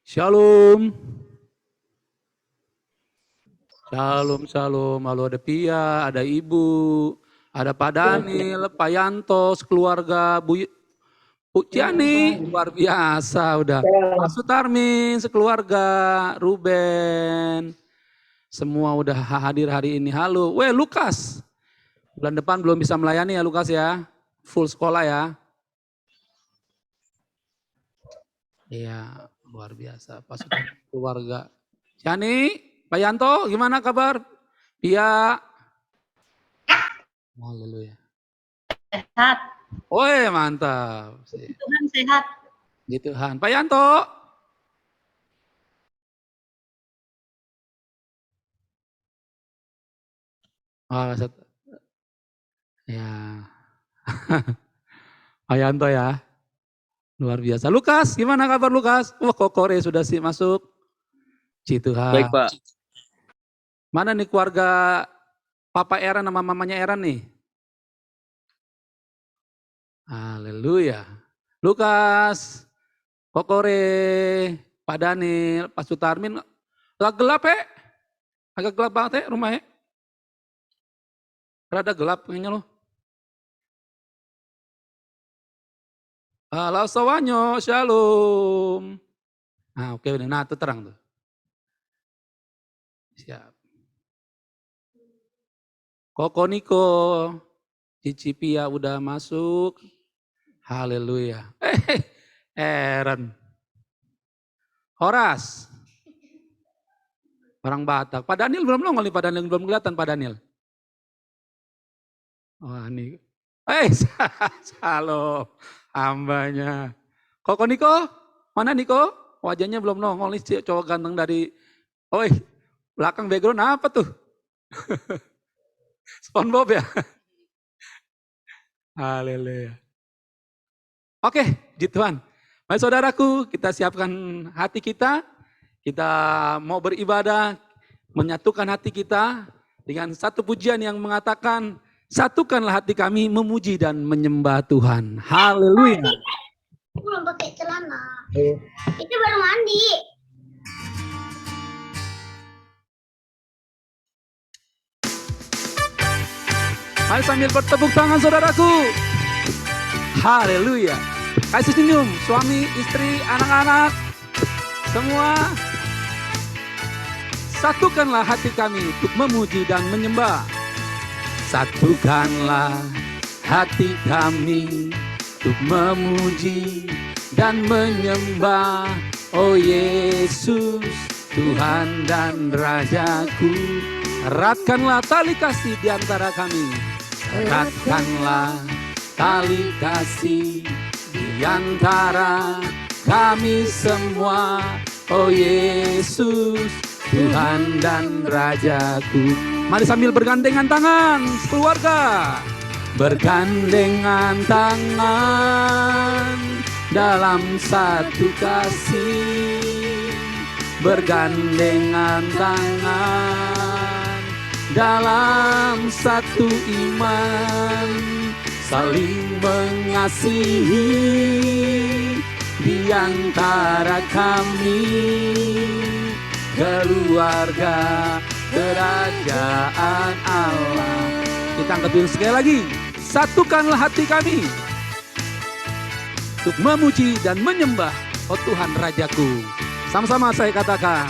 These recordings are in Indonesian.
Shalom. Shalom, shalom. Halo, ada Pia, ada Ibu, ada Pak Daniel, Pak Yanto, sekeluarga Bu Ciani, luar biasa udah. Pak Sutarmin, sekeluarga, Ruben, semua udah hadir hari ini. Halo, Lukas, bulan depan belum bisa melayani ya Lukas ya, full sekolah ya. Iya, luar biasa. Pak Sutarmin, keluarga. Ciani, Pak Yanto, gimana kabar? Pia. Haleluya. Sehat. Woi, mantap. Tuhan sehat. Di Tuhan. Pak Yanto. Oh, ya. Pak Yanto ya. Luar biasa. Lukas, gimana kabar Lukas? Wah, kok Kore sudah sih masuk. Ci Tuhan. Baik, Pak. Mana nih keluarga Papa Eran sama mamanya Eran nih? Haleluya. Lukas, Kokore, Pak Daniel, Pak Sutarmin. Agak gelap ya? Agak gelap banget ya rumahnya? Rada gelap kayaknya loh. Halo semuanya, shalom. Nah oke, nah itu terang tuh. Siap. Koko Niko, Cici Pia udah masuk. Haleluya. Aaron. Horas. Orang Batak. Pak Daniel belum nongol nih, Pak Daniel belum kelihatan Pak Daniel. Wah ini. Shalom. Hambanya. Koko Niko, mana Niko? Wajahnya belum nongol nih, cowok ganteng dari, belakang background apa tuh? SpongeBob ya? Haleluya. Oke, puji Tuhan. Baik saudaraku, kita siapkan hati kita mau beribadah, menyatukan hati kita dengan satu pujian yang mengatakan, satukanlah hati kami memuji dan menyembah Tuhan. Haleluya. Belum pakai celana. Itu baru mandi. Mari sambil bertepuk tangan saudaraku. Haleluya. Kasih senyum, suami, istri, anak-anak, semua. Satukanlah hati kami untuk memuji dan menyembah. Satukanlah hati kami untuk memuji dan menyembah. Oh Yesus, Tuhan dan Rajaku. Eratkanlah tali kasih di antara kami. Eratkanlah tali kasih di antara kami semua. Oh Yesus, Tuhan dan Rajaku. Mari sambil bergandengan tangan, keluarga. Bergandengan tangan dalam satu kasih. Bergandengan tangan dalam satu iman. Saling mengasihi di antara kami. Keluarga kerajaan Allah. Kita angkat dulu sekali lagi. Satukanlah hati kami untuk memuji dan menyembah oh Tuhan Rajaku. Sama-sama saya katakan.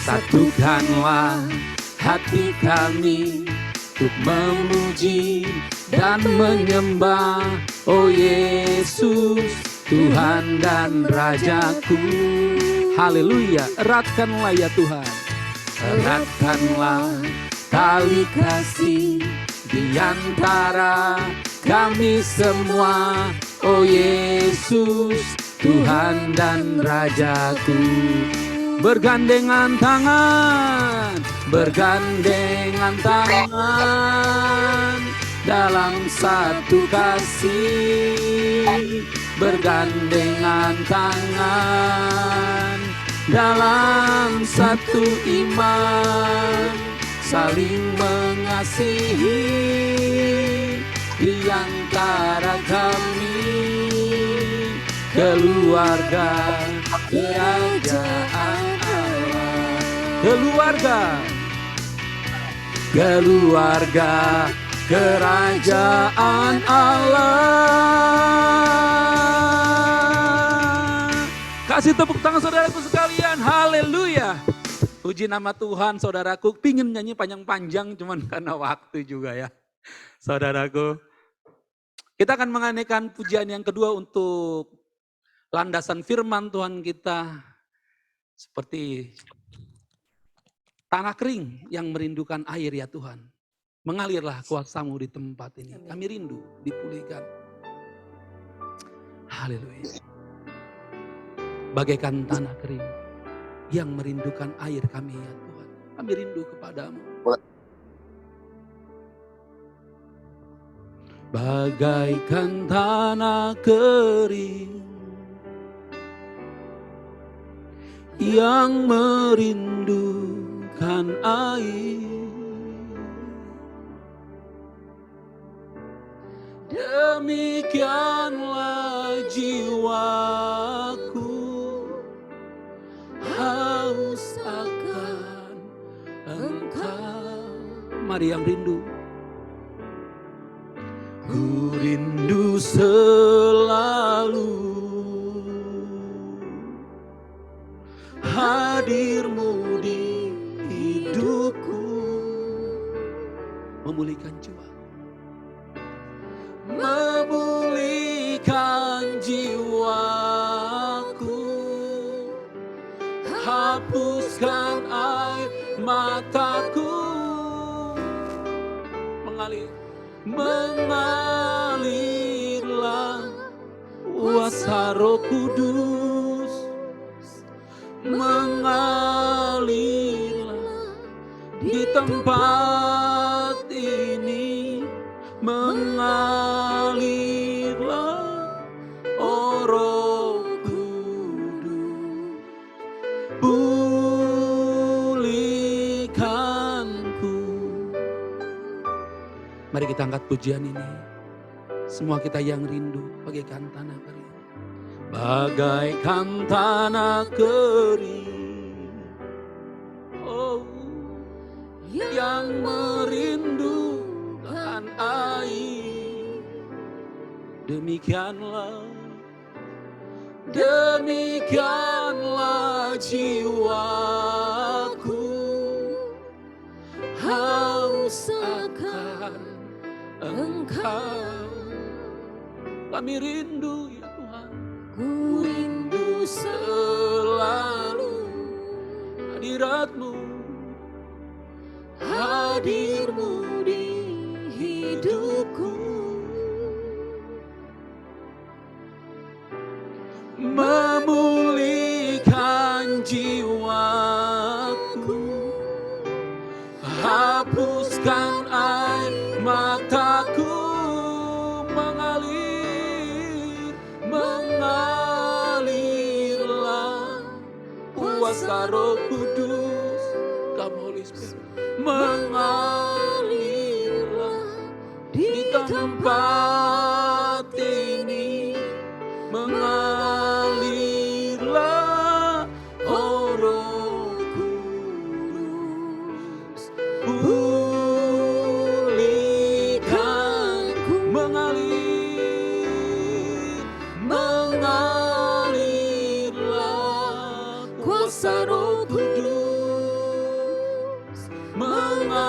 Satukanlah hati kami untuk memuji dan menyembah oh Yesus, Tuhan dan Rajaku. Haleluya. Eratkanlah ya Tuhan. Eratkanlah tali kasih di antara kami semua. Oh Yesus, Tuhan dan Rajaku. Bergandengan tangan, bergandengan tangan dalam satu kasih. Bergandengan tangan dalam satu iman. Saling mengasihi di antara kami. keluarga kerajaan Allah. Keluarga kerajaan Allah. Kasih tepuk tangan saudaraku sekalian, haleluya. Puji nama Tuhan, saudaraku. Pingin nyanyi panjang-panjang cuman karena waktu juga ya. Saudaraku, kita akan menganehkan pujian yang kedua untuk landasan firman Tuhan kita. Seperti tanah kering yang merindukan air ya Tuhan. Mengalirlah kuasa-Mu di tempat ini. Kami rindu dipulihkan. Haleluya. Bagaikan tanah kering yang merindukan air kami ya Tuhan. Kami rindu kepadamu. Bagaikan tanah kering yang merindukan air. Demikianlah jiwaku haus akan Engkau. Mari yang rindu. Ku rindu selalu hadir-Mu di hidupku. Memulihkan jiwa. Memulihkan jiwaku, hapuskan air mataku, mengalirlah kuasa Roh Kudus, mengalirlah di tempat ini, mengalirlah oh Roh Kudus, pulihkanku. Mari kita angkat pujian ini, semua kita yang rindu bagaikan tanah kering. Bagaikan tanah kering, oh, yang merindukan air. Demikianlah jiwaku haus akan Engkau. Kami rindu ya Tuhan. Ku rindu selalu hadirat-Mu, hadir-Mu di hidupku. Memulihkan jiwaku, hapuskan air mataku, mengalirlah kuasa Roh Kudus. Come Holy Spirit, mengalirlah di tempat ini, mengalirlah oh Roh Kudus, pulihkanku, mengalirlah kuasa Roh Kudus, mengalirlah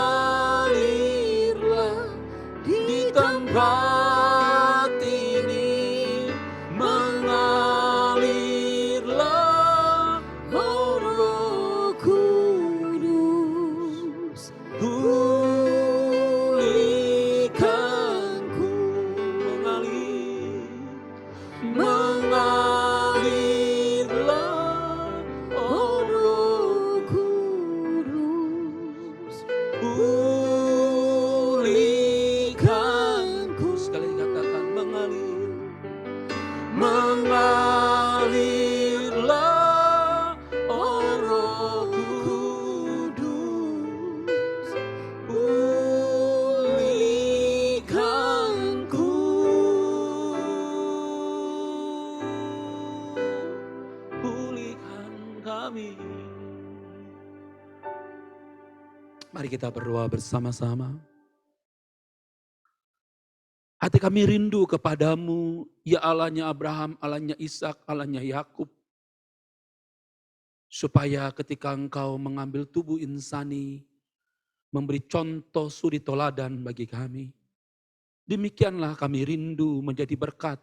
di tempat ini, mengalirlah oh Roh Kudus, pulihkanku, mengalirlah oh Roh kami. Mari kita berdoa bersama-sama. Hati kami rindu kepadamu, ya Allahnya Abraham, Allahnya Ishak, Allahnya Yakub. Supaya ketika engkau mengambil tubuh insani, memberi contoh suri toladan bagi kami. Demikianlah kami rindu menjadi berkat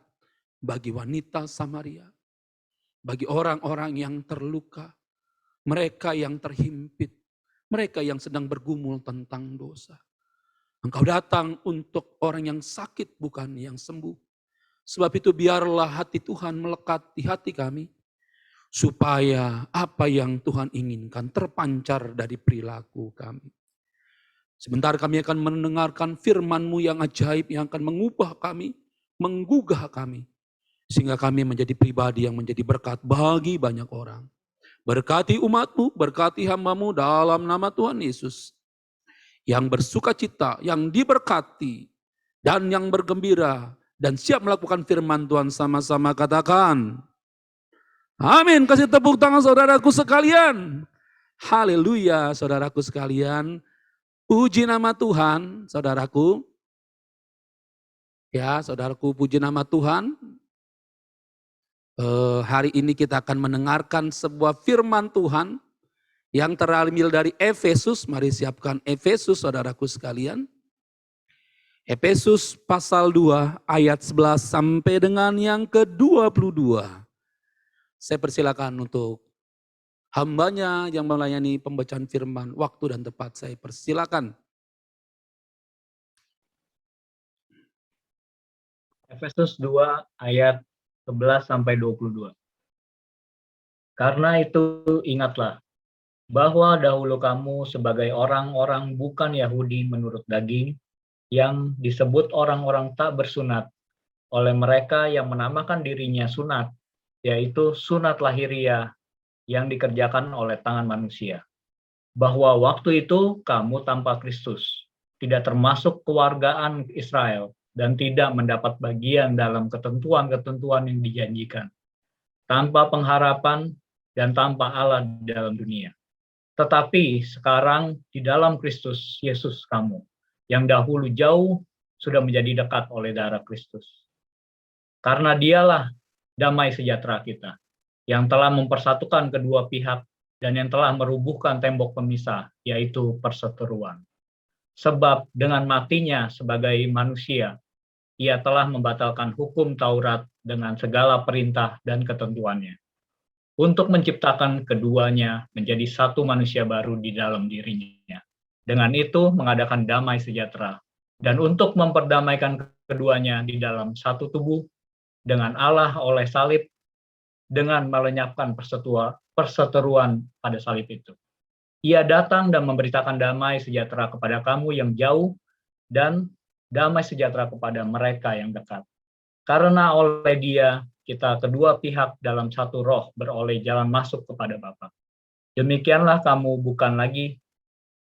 bagi wanita Samaria. Bagi orang-orang yang terluka, mereka yang terhimpit, mereka yang sedang bergumul tentang dosa. Engkau datang untuk orang yang sakit bukan yang sembuh. Sebab itu biarlah hati Tuhan melekat di hati kami. Supaya apa yang Tuhan inginkan terpancar dari perilaku kami. Sebentar kami akan mendengarkan firman-Mu yang ajaib yang akan mengubah kami, menggugah kami. Sehingga kami menjadi pribadi yang menjadi berkat bagi banyak orang. Berkati umat-Mu, berkati hamba-Mu dalam nama Tuhan Yesus. Yang bersuka cita, yang diberkati, dan yang bergembira, dan siap melakukan firman Tuhan sama-sama katakan. Amin. Kasih tepuk tangan saudaraku sekalian. Haleluya saudaraku sekalian. Puji nama Tuhan saudaraku. Ya saudaraku, puji nama Tuhan. Hari ini kita akan mendengarkan sebuah firman Tuhan yang terambil dari Efesus. Mari siapkan Efesus saudaraku sekalian. Efesus pasal 2 ayat 11 sampai dengan yang ke-22. Saya persilakan untuk hambanya yang melayani pembacaan firman, waktu dan tempat saya persilakan. Efesus 2 ayat 11 sampai 22. Karena itu ingatlah bahwa dahulu kamu sebagai orang-orang bukan Yahudi menurut daging, yang disebut orang-orang tak bersunat oleh mereka yang menamakan dirinya sunat, yaitu sunat lahiriah yang dikerjakan oleh tangan manusia. Bahwa waktu itu kamu tanpa Kristus, tidak termasuk kewargaan Israel, dan tidak mendapat bagian dalam ketentuan-ketentuan yang dijanjikan, tanpa pengharapan dan tanpa Allah di dalam dunia. Tetapi sekarang di dalam Kristus Yesus kamu, yang dahulu jauh sudah menjadi dekat oleh darah Kristus. Karena dialah damai sejahtera kita, yang telah mempersatukan kedua pihak dan yang telah merubuhkan tembok pemisah, yaitu perseteruan. Sebab dengan matinya sebagai manusia, ia telah membatalkan hukum Taurat dengan segala perintah dan ketentuannya, untuk menciptakan keduanya menjadi satu manusia baru di dalam dirinya. Dengan itu mengadakan damai sejahtera, dan untuk memperdamaikan keduanya di dalam satu tubuh dengan Allah oleh salib, dengan melenyapkan perseteruan pada salib itu. Ia datang dan memberitakan damai sejahtera kepada kamu yang jauh, dan damai sejahtera kepada mereka yang dekat. Karena oleh Dia, kita kedua pihak dalam satu roh beroleh jalan masuk kepada Bapa. Demikianlah kamu bukan lagi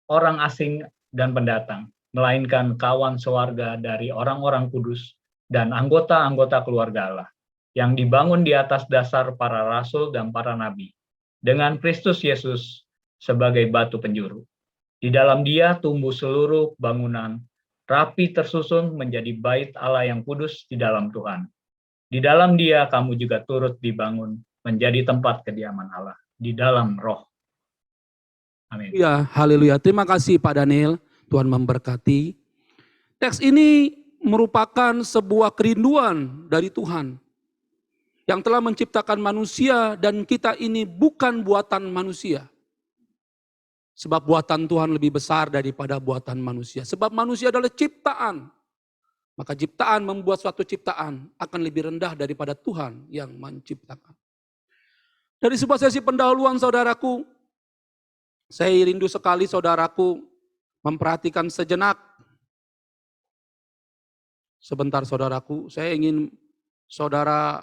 orang asing dan pendatang, melainkan kawan sewarga dari orang-orang kudus dan anggota-anggota keluarga Allah, yang dibangun di atas dasar para rasul dan para nabi, dengan Kristus Yesus sebagai batu penjuru. Di dalam Dia tumbuh seluruh bangunan, rapi tersusun menjadi bait Allah yang kudus di dalam Tuhan. Di dalam Dia kamu juga turut dibangun menjadi tempat kediaman Allah di dalam roh. Amin. Ya, haleluya. Terima kasih Pak Daniel, Tuhan memberkati. Teks ini merupakan sebuah kerinduan dari Tuhan yang telah menciptakan manusia, dan kita ini bukan buatan manusia. Sebab buatan Tuhan lebih besar daripada buatan manusia. Sebab manusia adalah ciptaan. Maka ciptaan membuat suatu ciptaan akan lebih rendah daripada Tuhan yang menciptakan. Dari sebuah sesi pendahuluan saudaraku, saya rindu sekali saudaraku memperhatikan sejenak. Sebentar saudaraku, saya ingin saudara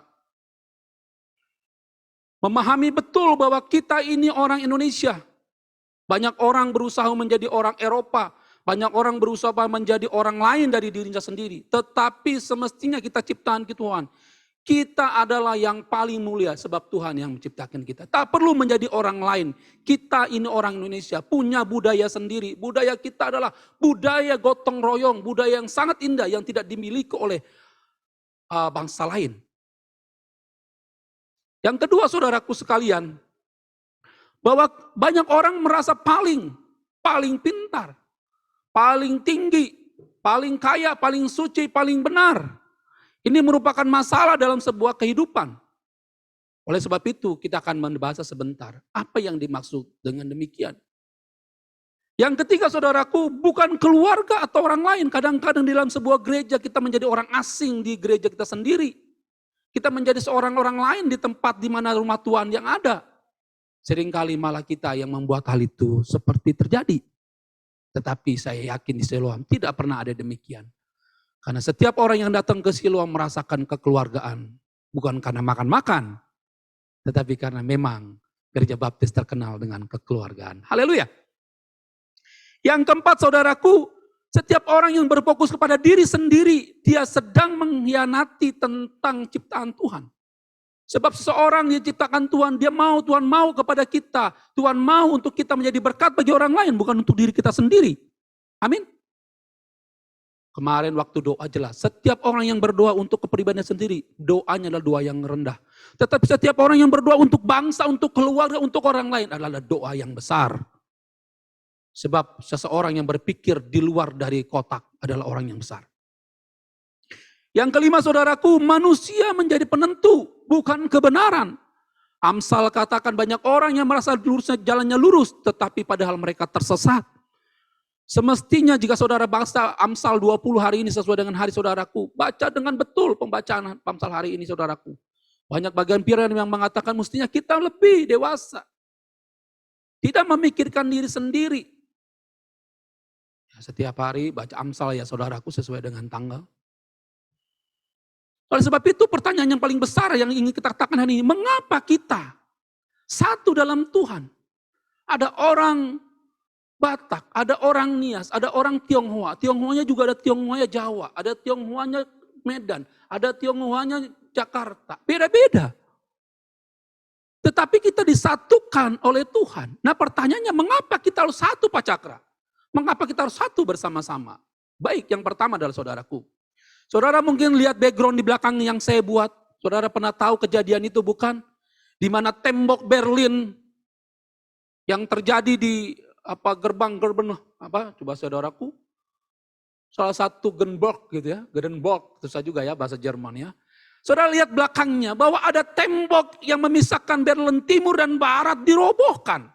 memahami betul bahwa kita ini orang Indonesia. Banyak orang berusaha menjadi orang Eropa, banyak orang berusaha menjadi orang lain dari dirinya sendiri. Tetapi semestinya kita ciptaan Tuhan Kita adalah yang paling mulia sebab Tuhan yang menciptakan kita. Tak perlu menjadi orang lain. Kita ini orang Indonesia punya budaya sendiri. Budaya kita adalah budaya gotong royong, budaya yang sangat indah yang tidak dimiliki oleh bangsa lain. Yang kedua saudaraku sekalian, bahwa banyak orang merasa paling pintar, paling tinggi, paling kaya, paling suci, paling benar. Ini merupakan masalah dalam sebuah kehidupan. Oleh sebab itu kita akan membahas sebentar. Apa yang dimaksud dengan demikian? Yang ketiga saudaraku, bukan keluarga atau orang lain. Kadang-kadang di dalam sebuah gereja kita menjadi orang asing di gereja kita sendiri. Kita menjadi seorang orang lain di tempat di mana rumah Tuhan yang ada. Seringkali malah kita yang membuat hal itu seperti terjadi. Tetapi saya yakin di Siloam tidak pernah ada demikian. Karena setiap orang yang datang ke Siloam merasakan kekeluargaan. Bukan karena makan-makan. Tetapi karena memang gereja baptis terkenal dengan kekeluargaan. Haleluya. Yang keempat saudaraku, setiap orang yang berfokus kepada diri sendiri, dia sedang mengkhianati tentang ciptaan Tuhan. Sebab seseorang diciptakan Tuhan, Tuhan mau kepada kita. Tuhan mau untuk kita menjadi berkat bagi orang lain, bukan untuk diri kita sendiri. Amin. Kemarin waktu doa jelas, setiap orang yang berdoa untuk kepribadian sendiri, doanya adalah doa yang rendah. Tetapi setiap orang yang berdoa untuk bangsa, untuk keluarga, untuk orang lain adalah doa yang besar. Sebab seseorang yang berpikir di luar dari kotak adalah orang yang besar. Yang kelima saudaraku, manusia menjadi penentu, bukan kebenaran. Amsal katakan banyak orang yang merasa jalannya lurus, tetapi padahal mereka tersesat. Semestinya jika saudara baca Amsal 20 hari ini sesuai dengan hari saudaraku, baca dengan betul pembacaan Amsal hari ini saudaraku. Banyak bagian firman yang mengatakan mestinya kita lebih dewasa. Tidak memikirkan diri sendiri. Setiap hari baca Amsal ya saudaraku sesuai dengan tanggal. Oleh sebab itu pertanyaan yang paling besar yang ingin kita katakan hari ini, mengapa kita satu dalam Tuhan? Ada orang Batak, ada orang Nias, ada orang Tionghoa. Tionghoanya juga ada Tionghoanya Jawa, ada Tionghoanya Medan, ada Tionghoanya Jakarta. Beda-beda. Tetapi kita disatukan oleh Tuhan. Nah pertanyaannya, mengapa kita harus satu Pak Cakra? Mengapa kita harus satu bersama-sama? Baik, yang pertama adalah saudaraku. Saudara mungkin lihat background di belakang yang saya buat. Saudara pernah tahu kejadian itu bukan? Di mana tembok Berlin yang terjadi di gerbang coba saudaraku, salah satu Gedenborg gitu ya, Gedenborg susah juga ya bahasa Jerman ya. Saudara lihat belakangnya bahwa ada tembok yang memisahkan Berlin Timur dan Barat dirobohkan.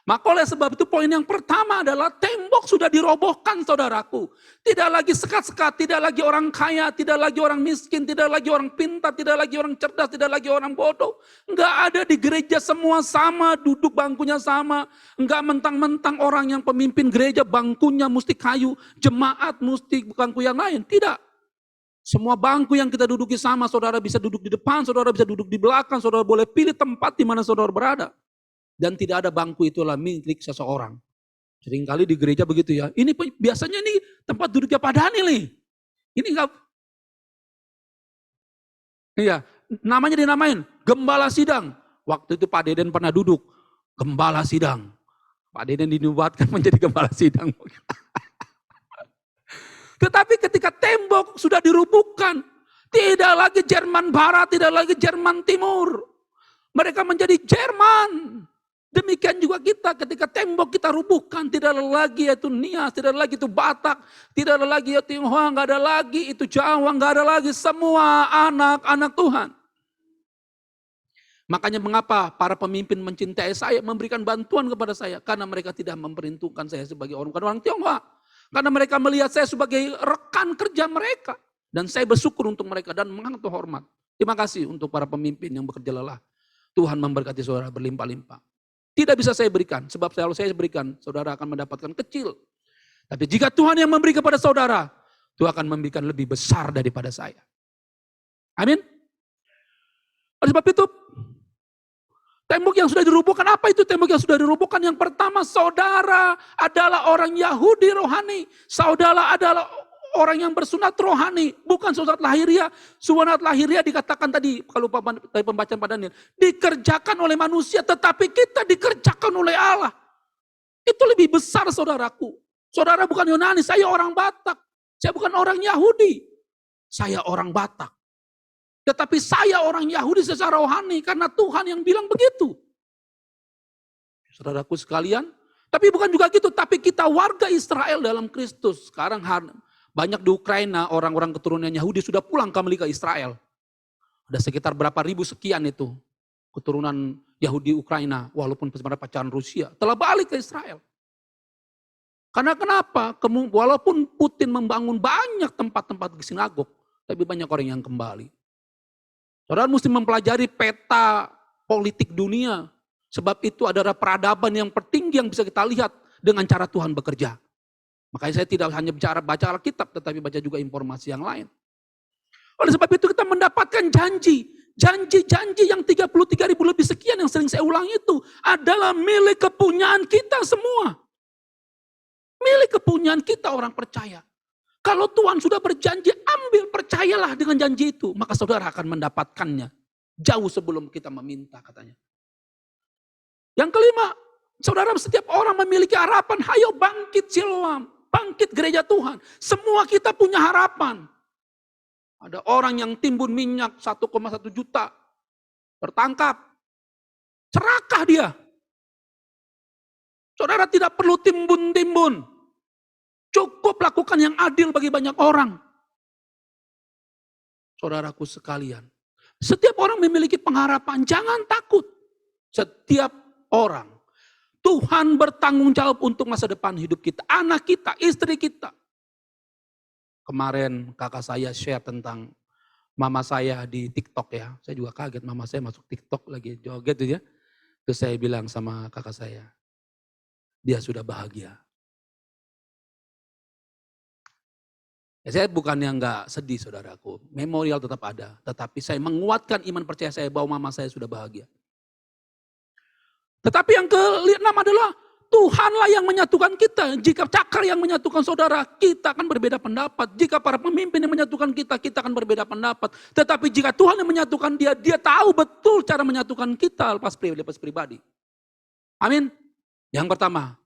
Maka oleh sebab itu poin yang pertama adalah tembok sudah dirobohkan saudaraku. Tidak lagi sekat-sekat, tidak lagi orang kaya, tidak lagi orang miskin, tidak lagi orang pintar, tidak lagi orang cerdas, tidak lagi orang bodoh. Enggak ada di gereja semua sama, duduk bangkunya sama. Enggak mentang-mentang orang yang pemimpin gereja bangkunya mesti kayu, jemaat mesti bangku yang lain. Tidak. Semua bangku yang kita duduki sama, saudara bisa duduk di depan, saudara bisa duduk di belakang, saudara boleh pilih tempat di mana saudara berada. Dan tidak ada bangku itulah milik seseorang. Seringkali di gereja begitu ya. Ini biasanya nih tempat duduknya Pak Daniel nih. Ini enggak. Iya, namanya dinamain gembala sidang. Waktu itu Pak Deden pernah duduk gembala sidang. Pak Deden dinubuatkan menjadi gembala sidang. Tetapi ketika tembok sudah dirubuhkan, tidak lagi Jerman Barat, tidak lagi Jerman Timur. Mereka menjadi Jerman. Demikian juga kita ketika tembok kita rubuhkan, tidak ada lagi itu Nias, tidak ada lagi itu Batak, tidak ada lagi itu Tionghoa, nggak ada lagi itu Jawa, nggak ada lagi semua anak-anak Tuhan. Makanya mengapa para pemimpin mencintai saya, memberikan bantuan kepada saya, karena mereka tidak memperhitungkan saya sebagai orang Tionghoa, karena mereka melihat saya sebagai rekan kerja mereka, dan saya bersyukur untuk mereka dan mengangkat hormat. Terima kasih untuk para pemimpin yang bekerja lelah. Tuhan memberkati saudara berlimpah-limpah. Tidak bisa saya berikan, sebab kalau saya berikan, saudara akan mendapatkan kecil. Tapi jika Tuhan yang memberi kepada saudara, Tuhan akan memberikan lebih besar daripada saya. Amin. Oleh sebab itu, tembok yang sudah dirubuhkan, apa itu tembok yang sudah dirubuhkan? Yang pertama, saudara adalah orang Yahudi rohani. Saudara adalah orang yang bersunat rohani, bukan sunat lahiriah. Sunat lahiriah dikatakan tadi, kalau dari pembacaan Pak Daniel, dikerjakan oleh manusia, tetapi kita dikerjakan oleh Allah. Itu lebih besar saudaraku. Saudara bukan Yunani, saya orang Batak. Saya bukan orang Yahudi. Saya orang Batak. Tetapi saya orang Yahudi secara rohani, karena Tuhan yang bilang begitu. Saudaraku sekalian, tapi bukan juga gitu, tapi kita warga Israel dalam Kristus. Sekarang banyak di Ukraina orang-orang keturunan Yahudi sudah pulang kembali ke Israel. Ada sekitar berapa ribu sekian itu keturunan Yahudi Ukraina, walaupun sebenarnya pacaran Rusia, telah balik ke Israel. Karena kenapa? Walaupun Putin membangun banyak tempat-tempat sinagog, tapi banyak orang yang kembali. Saudara mesti mempelajari peta politik dunia. Sebab itu adalah peradaban yang tertinggi yang bisa kita lihat dengan cara Tuhan bekerja. Makanya saya tidak hanya baca Alkitab, tetapi baca juga informasi yang lain. Oleh sebab itu kita mendapatkan janji. Janji-janji yang 33.000 lebih sekian yang sering saya ulang itu adalah milik kepunyaan kita semua. Milik kepunyaan kita orang percaya. Kalau Tuhan sudah berjanji, percayalah dengan janji itu. Maka saudara akan mendapatkannya. Jauh sebelum kita meminta katanya. Yang kelima, saudara setiap orang memiliki harapan. Hayo bangkit Siloam, bangkit gereja Tuhan. Semua kita punya harapan. Ada orang yang timbun minyak 1,1 juta. Tertangkap. Serakah dia. Saudara tidak perlu timbun-timbun. Cukup lakukan yang adil bagi banyak orang. Saudaraku sekalian. Setiap orang memiliki pengharapan. Jangan takut. Setiap orang. Tuhan bertanggung jawab untuk masa depan hidup kita. Anak kita, istri kita. Kemarin kakak saya share tentang mama saya di TikTok ya. Saya juga kaget mama saya masuk TikTok lagi joget tuh ya. Terus saya bilang sama kakak saya, dia sudah bahagia. Ya, saya bukan yang gak sedih saudaraku. Memorial tetap ada. Tetapi saya menguatkan iman percaya saya bahwa mama saya sudah bahagia. Tetapi yang ke-6 adalah Tuhanlah yang menyatukan kita. Jika cakar yang menyatukan saudara, kita akan berbeda pendapat. Jika para pemimpin yang menyatukan kita, kita akan berbeda pendapat. Tetapi jika Tuhan yang menyatukan dia, dia tahu betul cara menyatukan kita lepas pribadi. Amin. Yang pertama,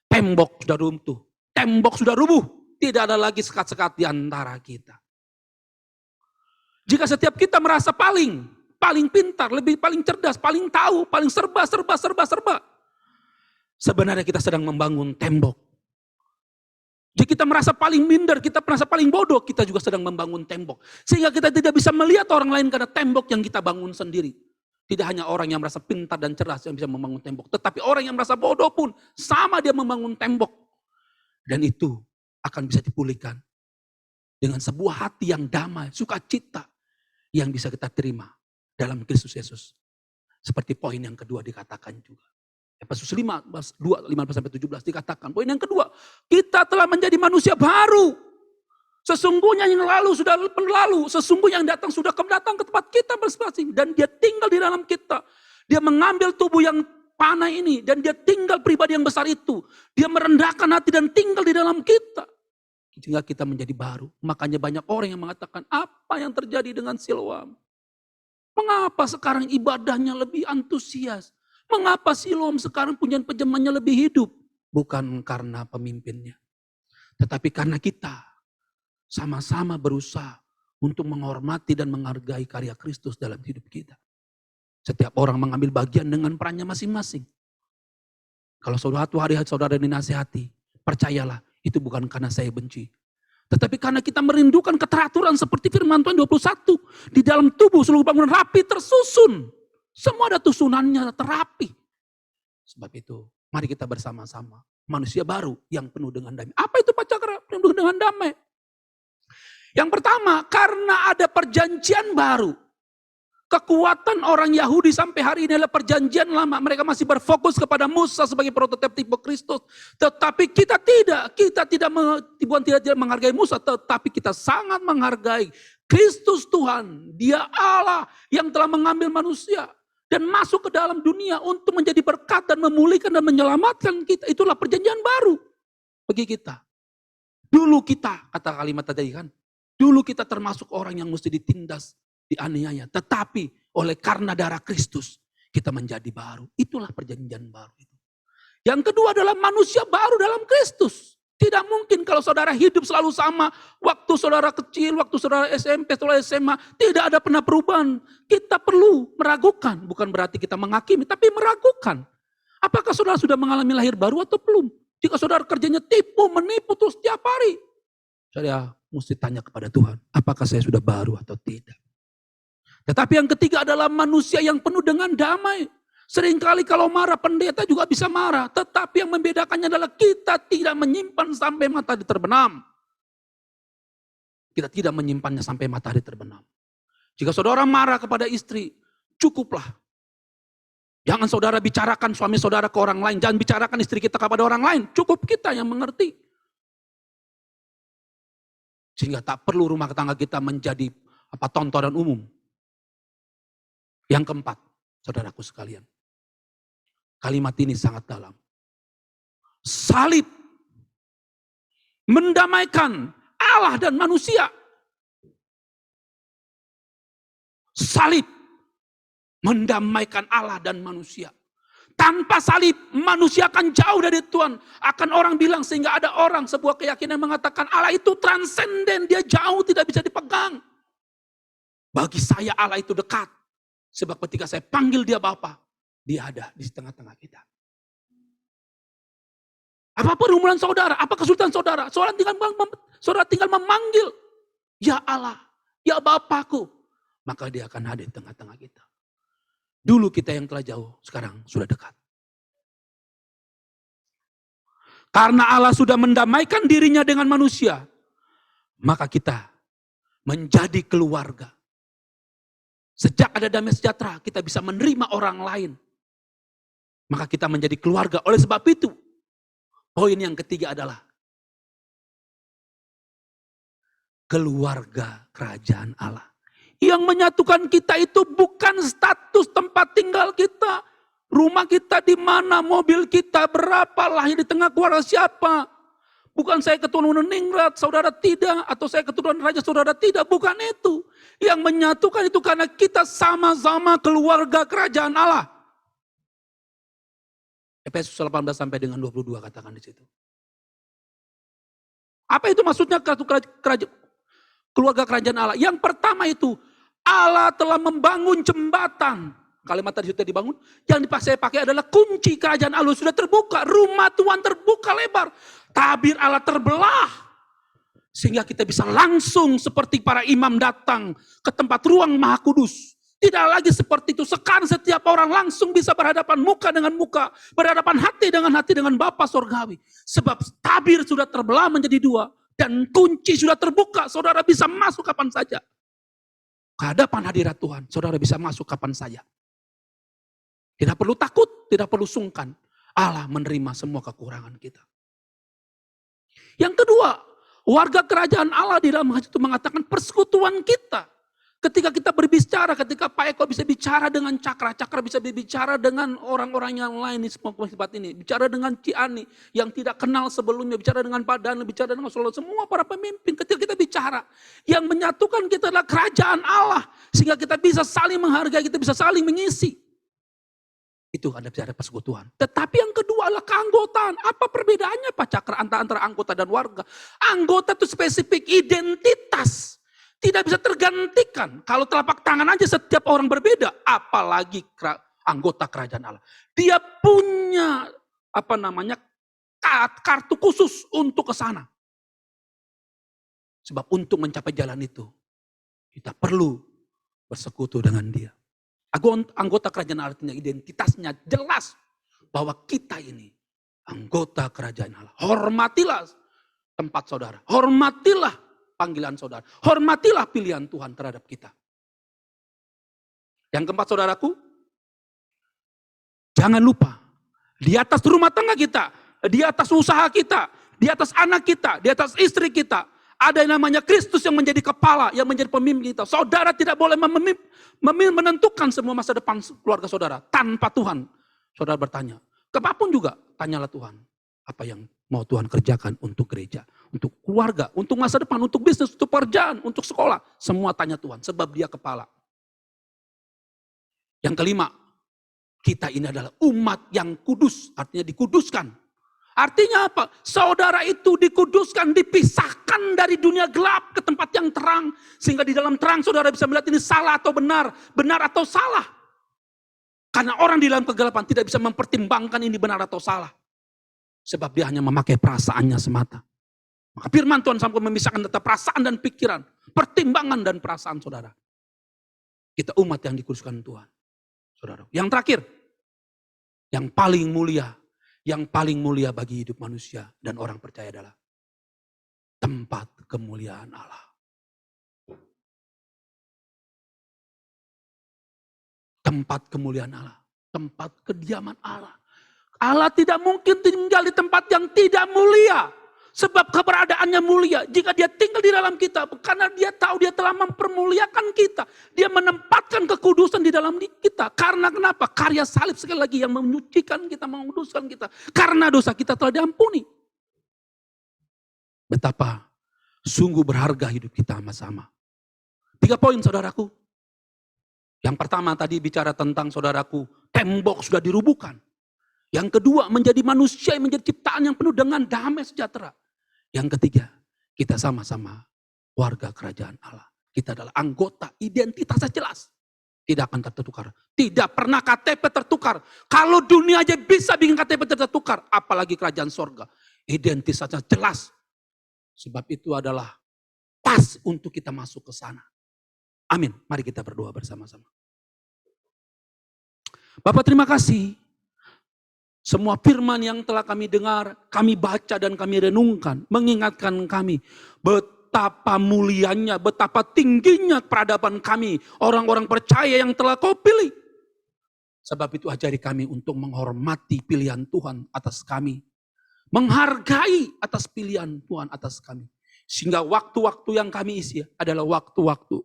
tembok sudah runtuh. Tembok sudah rubuh. Tidak ada lagi sekat-sekat di antara kita. Jika setiap kita merasa paling pintar, paling cerdas, paling tahu, paling serba. Sebenarnya kita sedang membangun tembok. Jika kita merasa paling minder, kita merasa paling bodoh, kita juga sedang membangun tembok. Sehingga kita tidak bisa melihat orang lain karena tembok yang kita bangun sendiri. Tidak hanya orang yang merasa pintar dan cerdas yang bisa membangun tembok. Tetapi orang yang merasa bodoh pun sama dia membangun tembok. Dan itu akan bisa dipulihkan. Dengan sebuah hati yang damai, sukacita yang bisa kita terima dalam Kristus Yesus. Seperti poin yang kedua dikatakan juga. Efesus 5:15-17 dikatakan. Poin yang kedua, kita telah menjadi manusia baru. Sesungguhnya yang lalu sudah berlalu. Sesungguhnya yang datang sudah datang ke tempat kita masing-masing. Dan dia tinggal di dalam kita. Dia mengambil tubuh yang panah ini. Dan dia tinggal pribadi yang besar itu. Dia merendahkan hati dan tinggal di dalam kita. Sehingga kita menjadi baru. Makanya banyak orang yang mengatakan, apa yang terjadi dengan Siloam? Mengapa sekarang ibadahnya lebih antusias? Mengapa Siloam sekarang punya penjemahannya lebih hidup? Bukan karena pemimpinnya. Tetapi karena kita sama-sama berusaha untuk menghormati dan menghargai karya Kristus dalam hidup kita. Setiap orang mengambil bagian dengan perannya masing-masing. Kalau suatu hari saudara dinasihati, percayalah itu bukan karena saya benci. Tetapi karena kita merindukan keteraturan seperti firman Tuhan 21. Di dalam tubuh seluruh bangunan rapi tersusun. Semua ada susunannya terapi. Sebab itu, mari kita bersama-sama. Manusia baru yang penuh dengan damai. Apa itu pacar penuh dengan damai? Yang pertama, karena ada perjanjian baru. Kekuatan orang Yahudi sampai hari ini adalah perjanjian lama. Mereka masih berfokus kepada Musa sebagai prototipe tipe Kristus. Tetapi kita tidak. Kita tidak menghargai Musa. Tetapi kita sangat menghargai Kristus Tuhan. Dia Allah yang telah mengambil manusia. Dan masuk ke dalam dunia untuk menjadi berkat dan memulihkan dan menyelamatkan kita. Itulah perjanjian baru bagi kita. Dulu kita, kata kalimat tadi kan, dulu kita termasuk orang yang mesti ditindas, dianiaya. Tetapi oleh karena darah Kristus, kita menjadi baru. Itulah perjanjian baru itu. Yang kedua adalah manusia baru dalam Kristus. Tidak mungkin kalau saudara hidup selalu sama, waktu saudara kecil, waktu saudara SMP, saudara SMA, tidak ada pernah perubahan. Kita perlu meragukan, bukan berarti kita menghakimi, tapi meragukan. Apakah saudara sudah mengalami lahir baru atau belum? Jika saudara kerjanya tipu, menipu terus setiap hari, saya mesti tanya kepada Tuhan, apakah saya sudah baru atau tidak. Tetapi yang ketiga adalah manusia yang penuh dengan damai. Seringkali kalau marah, pendeta juga bisa marah. Tetapi yang membedakannya adalah kita tidak menyimpan sampai matahari terbenam. Kita tidak menyimpannya sampai matahari terbenam. Jika saudara marah kepada istri, cukuplah. Jangan saudara bicarakan suami saudara ke orang lain. Jangan bicarakan istri kita kepada orang lain. Cukup kita yang mengerti. Sehingga tak perlu rumah tangga kita menjadi tontonan umum. Yang keempat, saudaraku sekalian. Kalimat ini sangat dalam. Salib mendamaikan Allah dan manusia. Salib mendamaikan Allah dan manusia. Tanpa salib, manusia akan jauh dari Tuhan. Akan orang bilang, sehingga ada orang, sebuah keyakinan mengatakan Allah itu transenden, dia jauh, tidak bisa dipegang. Bagi saya Allah itu dekat. Sebab ketika saya panggil dia Bapa, dia ada di tengah-tengah kita. Apa perumuran saudara? Apa kesulitan saudara? Saudara tinggal memanggil, ya Allah, ya Bapakku. Maka dia akan hadir di tengah-tengah kita. Dulu kita yang telah jauh, sekarang sudah dekat. Karena Allah sudah mendamaikan dirinya dengan manusia, maka kita menjadi keluarga. Sejak ada damai sejahtera, kita bisa menerima orang lain. Maka kita menjadi keluarga. Oleh sebab itu, poin yang ketiga adalah keluarga kerajaan Allah. Yang menyatukan kita itu bukan status tempat tinggal kita. Rumah kita di mana, mobil kita berapa, lahir di tengah keluarga siapa. Bukan saya keturunan ningrat, saudara tidak. Atau saya keturunan raja, saudara tidak. Bukan itu. Yang menyatukan itu karena kita sama-sama keluarga kerajaan Allah. Efesus 18 sampai dengan 22 katakan di situ. Apa itu maksudnya keluarga kerajaan Allah? Yang pertama itu, Allah telah membangun jembatan. Kalimat tadi sudah dibangun. Yang saya pakai adalah kunci kerajaan Allah sudah terbuka. Rumah Tuhan terbuka lebar. Tabir Allah terbelah. Sehingga kita bisa langsung seperti para imam datang ke tempat ruang Maha Kudus. Tidak lagi seperti itu. Sekarang setiap orang langsung bisa berhadapan muka dengan muka. Berhadapan hati dengan Bapa Sorgawi. Sebab tabir sudah terbelah menjadi dua. Dan kunci sudah terbuka. Saudara bisa masuk kapan saja. Kehadapan hadirat Tuhan. Saudara bisa masuk kapan saja. Tidak perlu takut. Tidak perlu sungkan. Allah menerima semua kekurangan kita. Yang kedua. Warga kerajaan Allah di dalam hal itu mengatakan persekutuan kita. Ketika kita berbicara, ketika Pak Eko bisa bicara dengan Cakra bisa berbicara dengan orang-orang yang lain di semua tempat ini. Bicara dengan Ciani yang tidak kenal sebelumnya, bicara dengan Pak Dan, bicara dengan semua para pemimpin. Ketika kita bicara, yang menyatukan kita adalah kerajaan Allah. Sehingga kita bisa saling menghargai, kita bisa saling mengisi. Itu ada bicara persekutuan. Tetapi yang kedua adalah keanggotaan. Apa perbedaannya Pak Cakra antara anggota dan warga? Anggota itu spesifik identitas. Tidak bisa tergantikan. Kalau telapak tangan aja setiap orang berbeda. Apalagi anggota kerajaan Allah. Dia punya kartu khusus untuk ke sana. Sebab untuk mencapai jalan itu. Kita perlu bersekutu dengan dia. Anggota kerajaan Allah punya identitasnya jelas. Bahwa kita ini anggota kerajaan Allah. Hormatilah tempat saudara. Hormatilah panggilan saudara. Hormatilah pilihan Tuhan terhadap kita. Yang keempat saudaraku, jangan lupa, di atas rumah tangga kita, di atas usaha kita, di atas anak kita, di atas istri kita, ada yang namanya Kristus yang menjadi kepala, yang menjadi pemimpin kita. Saudara tidak boleh menentukan semua masa depan keluarga saudara tanpa Tuhan. Saudara bertanya, kemapun juga, tanyalah Tuhan. Apa yang mau Tuhan kerjakan untuk gereja, untuk keluarga, untuk masa depan, untuk bisnis, untuk pekerjaan, untuk sekolah. Semua tanya Tuhan, sebab Dia kepala. Yang kelima, kita ini adalah umat yang kudus, artinya dikuduskan. Artinya apa? Saudara itu dikuduskan, dipisahkan dari dunia gelap ke tempat yang terang. Sehingga di dalam terang saudara bisa melihat ini salah atau benar, benar atau salah. Karena orang di dalam kegelapan tidak bisa mempertimbangkan ini benar atau salah. Sebab dia hanya memakai perasaannya semata. Maka firman Tuhan sampai memisahkan antara perasaan dan pikiran, pertimbangan dan perasaan saudara. Kita umat yang dikuduskan Tuhan. Saudara. Yang terakhir, yang paling mulia bagi hidup manusia dan orang percaya adalah tempat kemuliaan Allah. Tempat kemuliaan Allah, tempat kediaman Allah. Allah tidak mungkin tinggal di tempat yang tidak mulia. Sebab keberadaannya mulia. Jika dia tinggal di dalam kita. Karena dia tahu dia telah mempermuliakan kita. Dia menempatkan kekudusan di dalam kita. Karena kenapa? Karya salib sekali lagi yang menyucikan kita, menguduskan kita. Karena dosa kita telah diampuni. Betapa sungguh berharga hidup kita sama-sama. 3 poin saudaraku. Yang pertama tadi bicara tentang saudaraku, tembok sudah dirubuhkan. Yang kedua, menjadi manusia yang menjadi ciptaan yang penuh dengan damai sejahtera. Yang ketiga, kita sama-sama warga kerajaan Allah. Kita adalah anggota, identitasnya jelas. Tidak akan tertukar. Tidak pernah KTP tertukar. Kalau dunia aja bisa bikin KTP tertukar, apalagi kerajaan sorga. Identitasnya jelas. Sebab itu adalah pas untuk kita masuk ke sana. Amin. Mari kita berdoa bersama-sama. Bapak terima kasih. Semua firman yang telah kami dengar, kami baca dan kami renungkan, mengingatkan kami betapa mulianya, betapa tingginya peradaban kami, orang-orang percaya yang telah Kau pilih. Sebab itu ajari kami untuk menghormati pilihan Tuhan atas kami, menghargai atas pilihan Tuhan atas kami. Sehingga waktu-waktu yang kami isi adalah waktu-waktu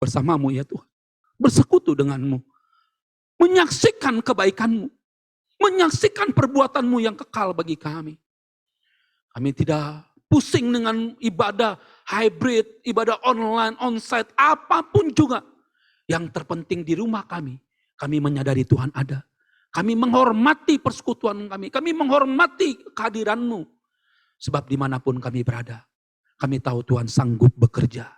bersamamu ya Tuhan, bersekutu denganmu, menyaksikan kebaikanmu, menyaksikan perbuatanmu yang kekal bagi kami. Kami tidak pusing dengan ibadah hybrid, ibadah online, onsite, apapun juga. Yang terpenting di rumah kami menyadari Tuhan ada. Kami menghormati persekutuan kami menghormati kehadiran-Mu. Sebab dimanapun kami berada, kami tahu Tuhan sanggup bekerja.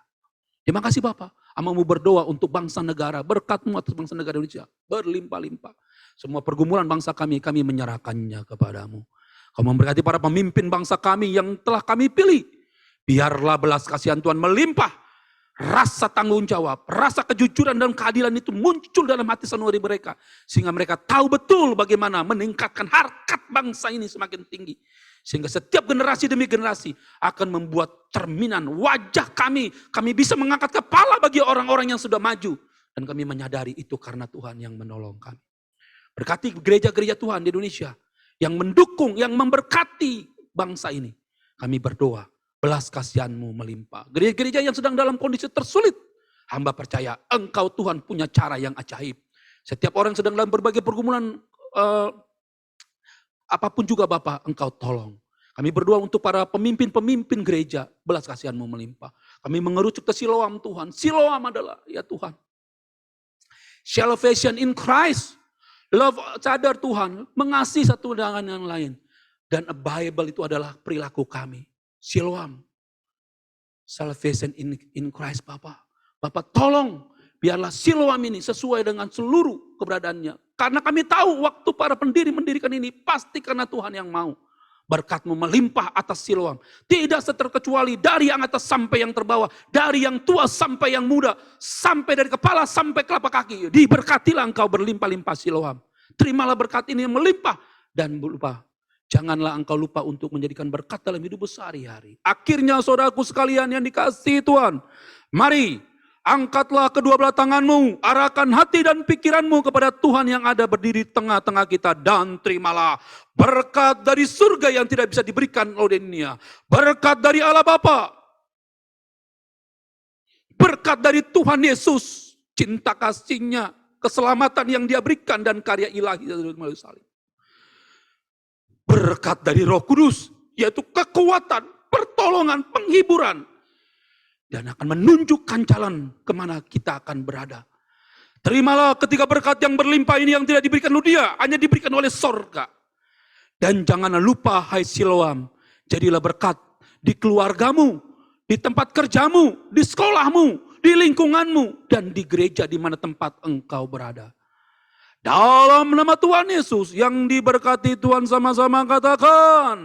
Terima kasih Bapak. Amamu berdoa untuk bangsa negara, berkat-Mu atas bangsa negara Indonesia, berlimpah-limpah. Semua pergumulan bangsa kami menyerahkannya kepadamu. Kau memberkati para pemimpin bangsa kami yang telah kami pilih. Biarlah belas kasihan Tuhan melimpah. Rasa tanggung jawab, rasa kejujuran dan keadilan itu muncul dalam hati sanubari mereka. Sehingga mereka tahu betul bagaimana meningkatkan harkat bangsa ini semakin tinggi. Sehingga setiap generasi demi generasi akan membuat cerminan wajah kami. Kami bisa mengangkat kepala bagi orang-orang yang sudah maju. Dan kami menyadari itu karena Tuhan yang menolong kami. Berkati gereja-gereja Tuhan di Indonesia yang mendukung, yang memberkati bangsa ini. Kami berdoa, belas kasihan-Mu melimpah. Gereja-gereja yang sedang dalam kondisi tersulit, hamba percaya Engkau Tuhan punya cara yang ajaib. Setiap orang sedang dalam berbagai pergumulan, apapun juga Bapak, Engkau tolong. Kami berdoa untuk para pemimpin-pemimpin gereja, belas kasihan-Mu melimpah. Kami mengerucut ke Siloam Tuhan. Siloam adalah ya Tuhan. Salvation in Christ. Love, sadar Tuhan, mengasihi satu dengan yang lain. Dan Bible itu adalah perilaku kami. Siloam. Salvation in Christ Bapak. Bapak tolong, biarlah Siloam ini sesuai dengan seluruh keberadaannya. Karena kami tahu waktu para pendiri mendirikan ini, pasti karena Tuhan yang mau. Berkat-Mu melimpah atas Siloam. Tidak terkecuali dari yang atas sampai yang terbawah. Dari yang tua sampai yang muda. Sampai dari kepala sampai telapak kaki. Diberkatilah Engkau berlimpah-limpah Siloam. Terimalah berkat ini yang melimpah. Dan lupa, janganlah engkau lupa untuk menjadikan berkat dalam hidup sehari-hari. Akhirnya saudaraku sekalian yang dikasihi Tuhan. Mari angkatlah kedua belah tanganmu, arahkan hati dan pikiranmu kepada Tuhan yang ada berdiri tengah-tengah kita. Dan terimalah berkat dari surga yang tidak bisa diberikan oleh dunia. Berkat dari Allah Bapa. Berkat dari Tuhan Yesus. Cinta kasih-Nya, keselamatan yang Dia berikan dan karya ilahi melalui salib. Berkat dari Roh Kudus, yaitu kekuatan, pertolongan, penghiburan. Dan akan menunjukkan jalan kemana kita akan berada. Terimalah ketika berkat yang berlimpah ini yang tidak diberikan dunia, hanya diberikan oleh sorga. Dan janganlah lupa, hai Siloam, jadilah berkat di keluargamu, di tempat kerjamu, di sekolahmu, di lingkunganmu, dan di gereja di mana tempat engkau berada. Dalam nama Tuhan Yesus yang diberkati Tuhan, sama-sama katakan,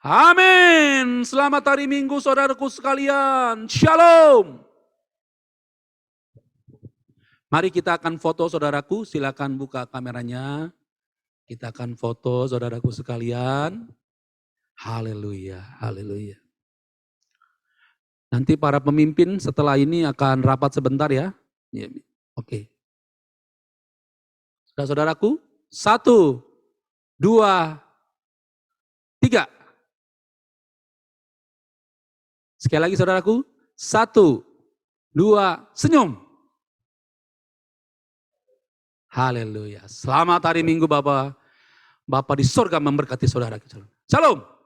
amin. Selamat hari Minggu saudaraku sekalian. Shalom. Mari kita akan foto saudaraku, silakan buka kameranya. Kita akan foto saudaraku sekalian. Haleluya, haleluya. Nanti para pemimpin setelah ini akan rapat sebentar ya. Oke. Saudaraku, 1, 2, 3. Sekali lagi saudaraku, 1, 2, senyum. Haleluya. Selamat hari Minggu Bapak. Bapak di surga memberkati saudara. Shalom.